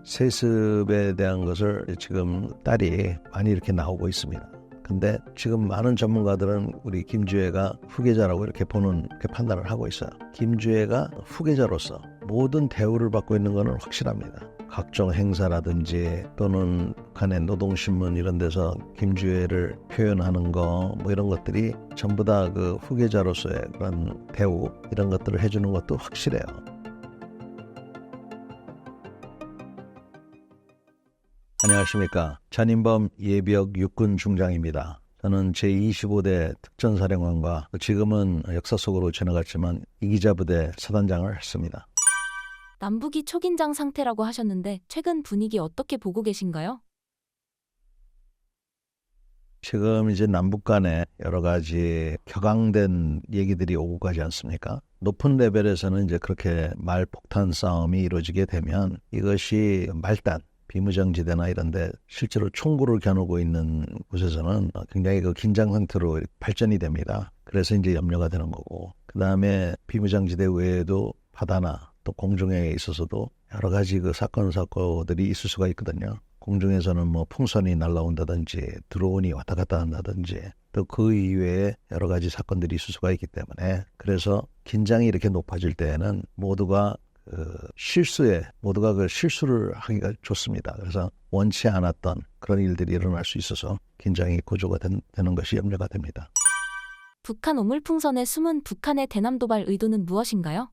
세습에 대한 것을 지금 딸이 많이 이렇게 나오고 있습니다. 근데 지금 많은 전문가들은 우리 김주애가 후계자라고 이렇게 이렇게 판단을 하고 있어요. 김주애가 후계자로서 모든 대우를 받고 있는 것은 확실합니다. 각종 행사라든지 또는 북한의 노동신문 이런 데서 김주애를 표현하는 거 뭐 이런 것들이 전부 다 그 후계자로서의 그런 대우 이런 것들을 해주는 것도 확실해요. 안녕하십니까. 전인범 예비역 육군 중장입니다. 저는 제25대 특전사령관과 지금은 역사 속으로 지나갔지만 이기자부대 사단장을 했습니다. 남북이 초긴장 상태라고 하셨는데 최근 분위기 어떻게 보고 계신가요? 지금 이제 남북 간에 여러 가지 격앙된 얘기들이 오고 가지 않습니까? 높은 레벨에서는 이제 그렇게 말폭탄 싸움이 이루어지게 되면 이것이 말단, 비무장지대나 이런데 실제로 총구를 겨누고 있는 곳에서는 굉장히 그 긴장 상태로 발전이 됩니다. 그래서 이제 염려가 되는 거고, 그 다음에 비무장지대 외에도 바다나 또 공중에 있어서도 여러 가지 그 사건들이 있을 수가 있거든요. 공중에서는 뭐 풍선이 날아온다든지 드론이 왔다 갔다 한다든지 또 그 이외에 여러 가지 사건들이 있을 수가 있기 때문에, 그래서 긴장이 이렇게 높아질 때에는 모두가 그 실수를 하기가 좋습니다. 그래서 원치 않았던 그런 일들이 일어날 수 있어서 긴장이 고조가 되는 것이 염려가 됩니다. 북한 오물풍선에 숨은 북한의 대남 도발 의도는 무엇인가요?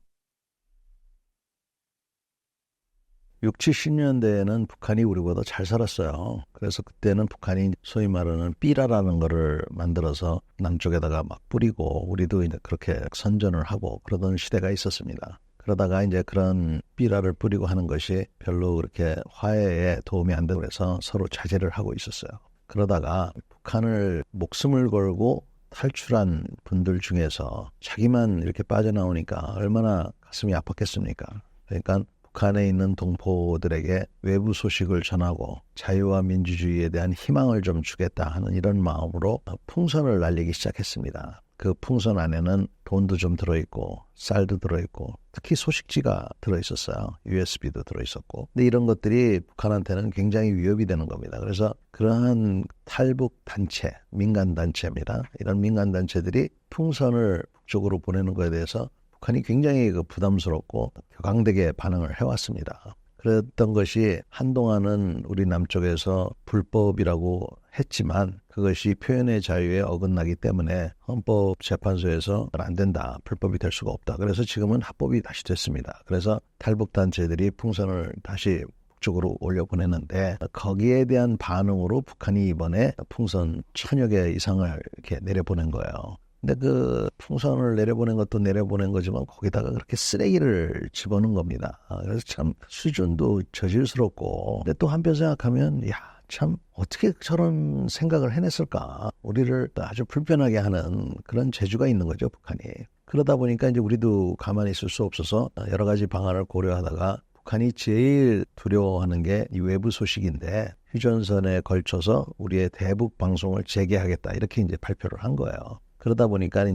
60, 70년대에는 북한이 우리보다 잘 살았어요. 그래서 그때는 북한이 소위 말하는 삐라라는 거를 만들어서 남쪽에다가 막 뿌리고 우리도 이제 그렇게 선전을 하고 그러던 시대가 있었습니다. 그러다가 이제 그런 삐라를 뿌리고 하는 것이 별로 그렇게 화해에 도움이 안 되고 그래서 서로 자제를 하고 있었어요. 그러다가 북한을 목숨을 걸고 탈출한 분들 중에서 자기만 이렇게 빠져나오니까 얼마나 가슴이 아팠겠습니까? 그러니까 북한에 있는 동포들에게 외부 소식을 전하고 자유와 민주주의에 대한 희망을 좀 주겠다 하는 이런 마음으로 풍선을 날리기 시작했습니다. 그 풍선 안에는 돈도 좀 들어있고 쌀도 들어있고 특히 소식지가 들어있었어요. USB도 들어있었고. 근데 이런 것들이 북한한테는 굉장히 위협이 되는 겁니다. 그래서 그러한 탈북 단체, 민간 단체입니다. 이런 민간 단체들이 풍선을 북쪽으로 보내는 것에 대해서 북한이 굉장히 부담스럽고 격앙되게 반응을 해왔습니다. 그랬던 것이 한동안은 우리 남쪽에서 불법이라고 했지만 그것이 표현의 자유에 어긋나기 때문에 헌법재판소에서 안 된다, 불법이 될 수가 없다. 그래서 지금은 합법이 다시 됐습니다. 그래서 탈북단체들이 풍선을 다시 북쪽으로 올려보내는데 거기에 대한 반응으로 북한이 이번에 풍선 1000여 개 이상을 이렇게 내려보낸 거예요. 근데 그 풍선을 내려보낸 것도 내려보낸 거지만 거기다가 그렇게 쓰레기를 집어넣은 겁니다. 그래서 참 수준도 저질스럽고, 근데 또 한편 생각하면 참 어떻게 저런 생각을 해냈을까? 우리를 아주 불편하게 하는 그런 재주가 있는 거죠, 북한이. 그러다 보니까 이제 우리도 가만히 있을 수 없어서 여러 가지 방안을 고려하다가 북한이 제일 두려워하는 게 이 외부 소식인데 휴전선에 걸쳐서 우리의 대북 방송을 재개하겠다, 이렇게 이제 발표를 한 거예요. 그러다 보니까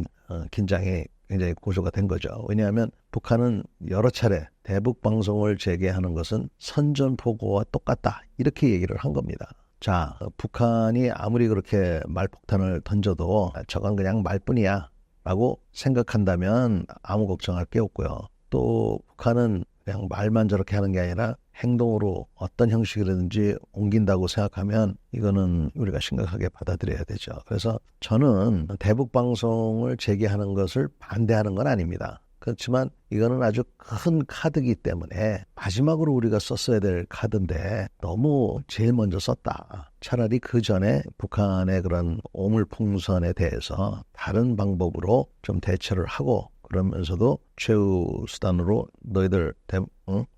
긴장이 굉장히 고조가 된 거죠. 왜냐하면 북한은 여러 차례 대북 방송을 재개하는 것은 선전포고와 똑같다, 이렇게 얘기를 한 겁니다. 자, 북한이 아무리 그렇게 말폭탄을 던져도 저건 그냥 말뿐이야 라고 생각한다면 아무 걱정할 게 없고요. 또 북한은 그냥 말만 저렇게 하는 게 아니라 행동으로 어떤 형식이라든지 옮긴다고 생각하면 이거는 우리가 심각하게 받아들여야 되죠. 그래서 저는 대북 방송을 재개하는 것을 반대하는 건 아닙니다. 그렇지만 이거는 아주 큰 카드이기 때문에 마지막으로 우리가 썼어야 될 카드인데 너무 제일 먼저 썼다. 차라리 그 전에 북한의 그런 오물풍선에 대해서 다른 방법으로 좀 대처를 하고, 그러면서도 최후 수단으로 너희들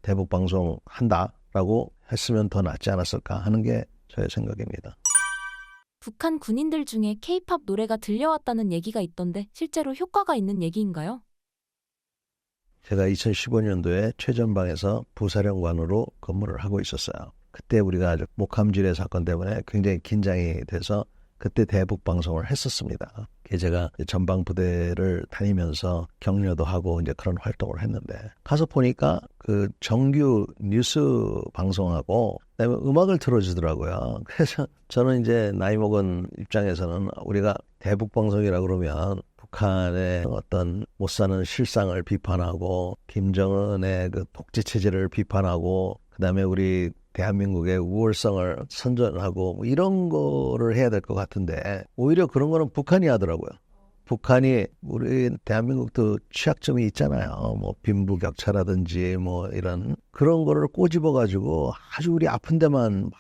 대북 방송 한다라고 했으면 더 낫지 않았을까 하는 게 저의 생각입니다. 북한 군인들 중에 K-팝 노래가 들려왔다는 얘기가 있던데 실제로 효과가 있는 얘기인가요? 제가 2015년도에 최전방에서 부사령관으로 근무를 하고 있었어요. 그때 우리가 아주 목함지뢰 사건 때문에 굉장히 긴장이 돼서 그때 대북 방송을 했었습니다. 제가 전방 부대를 다니면서 격려도 하고 이제 그런 활동을 했는데 가서 보니까 그 정규 뉴스 방송하고 그다음에 음악을 틀어주더라고요. 그래서 저는 이제 나이 먹은 입장에서는 우리가 대북 방송이라 그러면 북한의 어떤 못 사는 실상을 비판하고 김정은의 그 독재 체제를 비판하고 그다음에 우리 대한민국의 우월성을 선전하고 뭐 이런 거를 해야 될 것 같은데 오히려 그런 거는 북한이 하더라고요. 북한이 우리 대한민국도 취약점이 있잖아요. 뭐 빈부격차라든지 뭐 이런 그런 거를 꼬집어 가지고 아주 우리 아픈 데만 막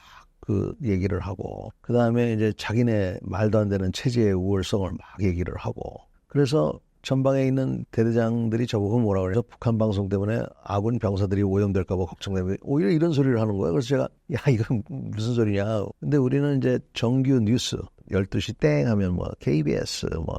그 얘기를 하고 그다음에 이제 자기네 말도 안 되는 체제의 우월성을 막 얘기를 하고 그래서 전방에 있는 대대장들이 저보고 뭐라 그래서 북한 방송 때문에 아군 병사들이 오염될까 봐 걱정되고 오히려 이런 소리를 하는 거예요. 그래서 제가 야 이건 무슨 소리냐. 근데 우리는 이제 정규 뉴스 12시 땡 하면 뭐 KBS 뭐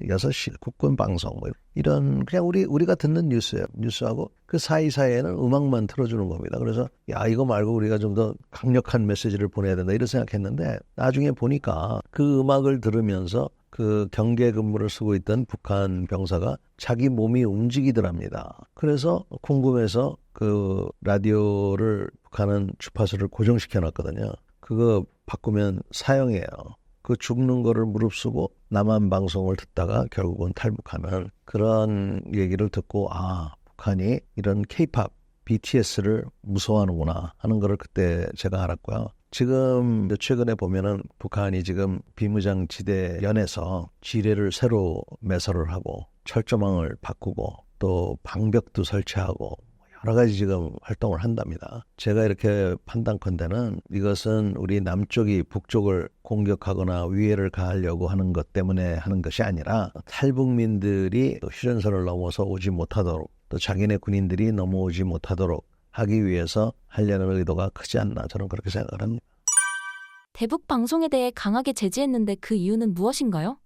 6시 국군 방송 뭐 이런 그냥 우리가 듣는 뉴스예요. 뉴스하고 그 사이사이에는 음악만 틀어주는 겁니다. 그래서 야 이거 말고 우리가 좀 더 강력한 메시지를 보내야 된다 이런 생각했는데 나중에 보니까 그 음악을 들으면서 그 경계 근무를 쓰고 있던 북한 병사가 자기 몸이 움직이더랍니다. 그래서 궁금해서 그 라디오를 북한은 주파수를 고정시켜 놨거든요. 그거 바꾸면 사형이에요. 그 죽는 거를 무릅쓰고 남한 방송을 듣다가 결국은 탈북하는 그런 얘기를 듣고 아 북한이 이런 K-팝, BTS를 무서워하는구나 하는 거를 그때 제가 알았고요. 지금 최근에 보면은 북한이 지금 비무장지대 연에서 지뢰를 새로 매설을 하고 철조망을 바꾸고 또 방벽도 설치하고 여러 가지 지금 활동을 한답니다. 제가 이렇게 판단컨대는 이것은 우리 남쪽이 북쪽을 공격하거나 위해를 가하려고 하는 것 때문에 하는 것이 아니라 탈북민들이 또 휴전선을 넘어서 오지 못하도록 또 자기네 군인들이 넘어오지 못하도록 하기 위해서 하려는 의도가 크지 않나 저는 그렇게 생각을 합니다. 대북 방송에 대해 강하게 제지했는데 그 이유는 무엇인가요?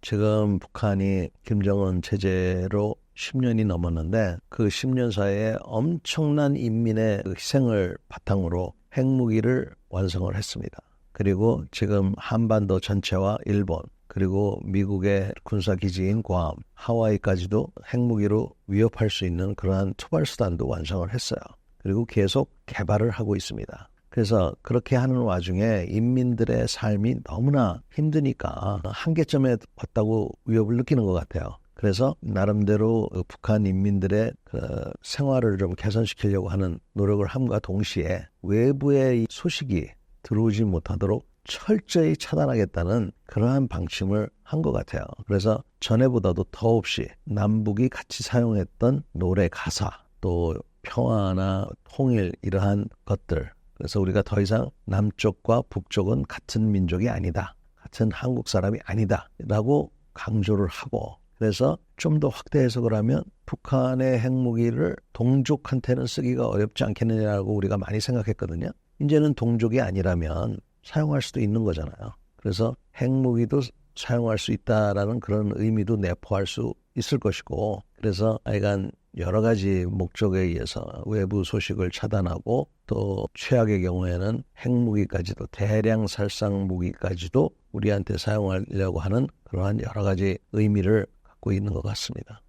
지금 북한이 김정은 체제로 10년이 넘었는데 그 10년 사이에 엄청난 인민의 희생을 바탕으로 핵무기를 완성을 했습니다. 그리고 지금 한반도 전체와 일본 그리고 미국의 군사기지인 괌, 하와이까지도 핵무기로 위협할 수 있는 그러한 투발수단도 완성을 했어요. 그리고 계속 개발을 하고 있습니다. 그래서 그렇게 하는 와중에 인민들의 삶이 너무나 힘드니까 한계점에 왔다고 위협을 느끼는 것 같아요. 그래서 나름대로 북한 인민들의 그 생활을 좀 개선시키려고 하는 노력을 함과 동시에 외부의 소식이 들어오지 못하도록 철저히 차단하겠다는 그러한 방침을 한 것 같아요. 그래서 전에보다도 더없이 남북이 같이 사용했던 노래 가사 또 평화나 통일 이러한 것들 그래서 우리가 더 이상 남쪽과 북쪽은 같은 민족이 아니다. 같은 한국 사람이 아니다. 라고 강조를 하고 그래서 좀 더 확대 해석을 하면 북한의 핵무기를 동족한테는 쓰기가 어렵지 않겠느냐고 우리가 많이 생각했거든요. 이제는 동족이 아니라면 사용할 수도 있는 거잖아요. 그래서 핵무기도 사용할 수 있다라는 그런 의미도 내포할 수 있을 것이고 그래서 하여간 여러 가지 목적에 의해서 외부 소식을 차단하고 또 최악의 경우에는 핵무기까지도 대량 살상 무기까지도 우리한테 사용하려고 하는 그러한 여러 가지 의미를 갖고 있는 것 같습니다.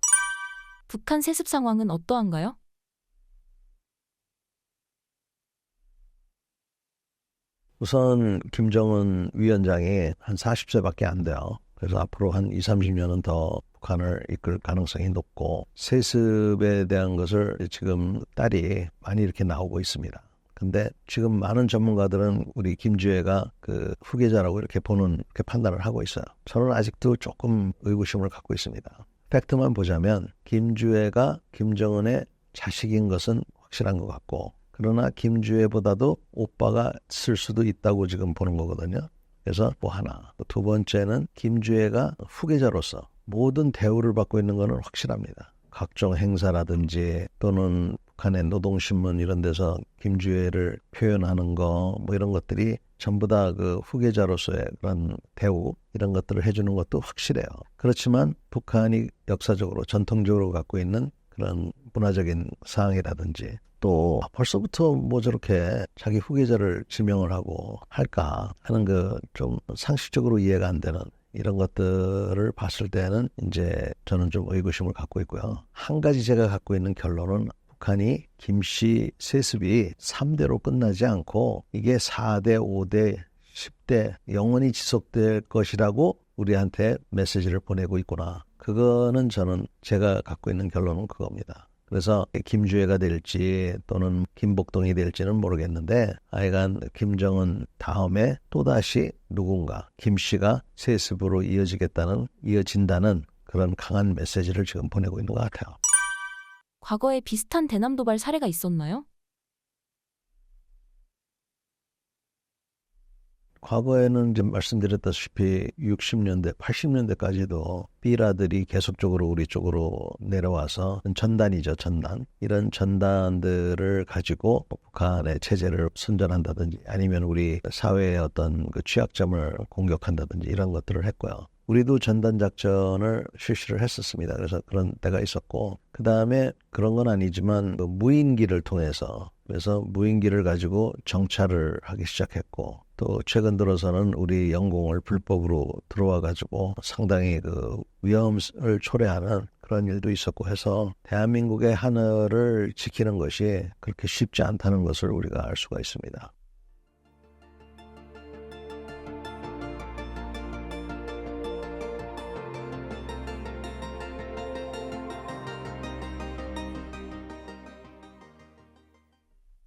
북한 세습 상황은 어떠한가요? 우선 김정은 위원장이 한 40세밖에 안 돼요. 그래서 앞으로 한 20, 30년은 더 북한을 이끌 가능성이 높고 세습에 대한 것을 지금 딸이 많이 이렇게 나오고 있습니다. 근데 지금 많은 전문가들은 우리 김주애가 그 후계자라고 이렇게 보는 이렇게 판단을 하고 있어요. 저는 아직도 조금 의구심을 갖고 있습니다. 팩트만 보자면 김주애가 김정은의 자식인 것은 확실한 것 같고 그러나 김주애보다도 오빠가 쓸 수도 있다고 지금 보는 거거든요. 그래서 뭐 하나. 두 번째는 김주애가 후계자로서 모든 대우를 받고 있는 것은 확실합니다. 각종 행사라든지 또는 북한의 노동신문 이런 데서 김주애를 표현하는 거 뭐 이런 것들이 전부 다 그 후계자로서의 그런 대우 이런 것들을 해주는 것도 확실해요. 그렇지만 북한이 역사적으로 전통적으로 갖고 있는 그런 문화적인 사항이라든지 또 벌써부터 뭐 저렇게 자기 후계자를 지명을 하고 할까 하는 그 좀 상식적으로 이해가 안 되는 이런 것들을 봤을 때는 이제 저는 좀 의구심을 갖고 있고요. 한 가지 제가 갖고 있는 결론은 북한이 김씨 세습이 3대로 끝나지 않고 이게 4대, 5대, 10대 영원히 지속될 것이라고 우리한테 메시지를 보내고 있구나. 그거는 저는 제가 갖고 있는 결론은 그겁니다. 그래서 김주애가 될지 또는 김복동이 될지는 모르겠는데 하여간 김정은 다음에 또다시 누군가 김씨가 세습으로 이어진다는 그런 강한 메시지를 지금 보내고 있는 것 같아요. 과거에 비슷한 대남 도발 사례가 있었나요? 과거에는 이제 말씀드렸다시피 60년대, 80년대까지도 삐라들이 계속적으로 우리 쪽으로 내려와서 전단이죠, 전단. 이런 전단들을 가지고 북한의 체제를 선전한다든지 아니면 우리 사회의 어떤 그 취약점을 공격한다든지 이런 것들을 했고요. 우리도 전단 작전을 실시를 했었습니다. 그래서 그런 때가 있었고, 그 다음에 그런 건 아니지만 무인기를 통해서 그래서 무인기를 가지고 정찰을 하기 시작했고 또 최근 들어서는 우리 영공을 불법으로 들어와 가지고 상당히 그 위험을 초래하는 그런 일도 있었고 해서 대한민국의 하늘을 지키는 것이 그렇게 쉽지 않다는 것을 우리가 알 수가 있습니다.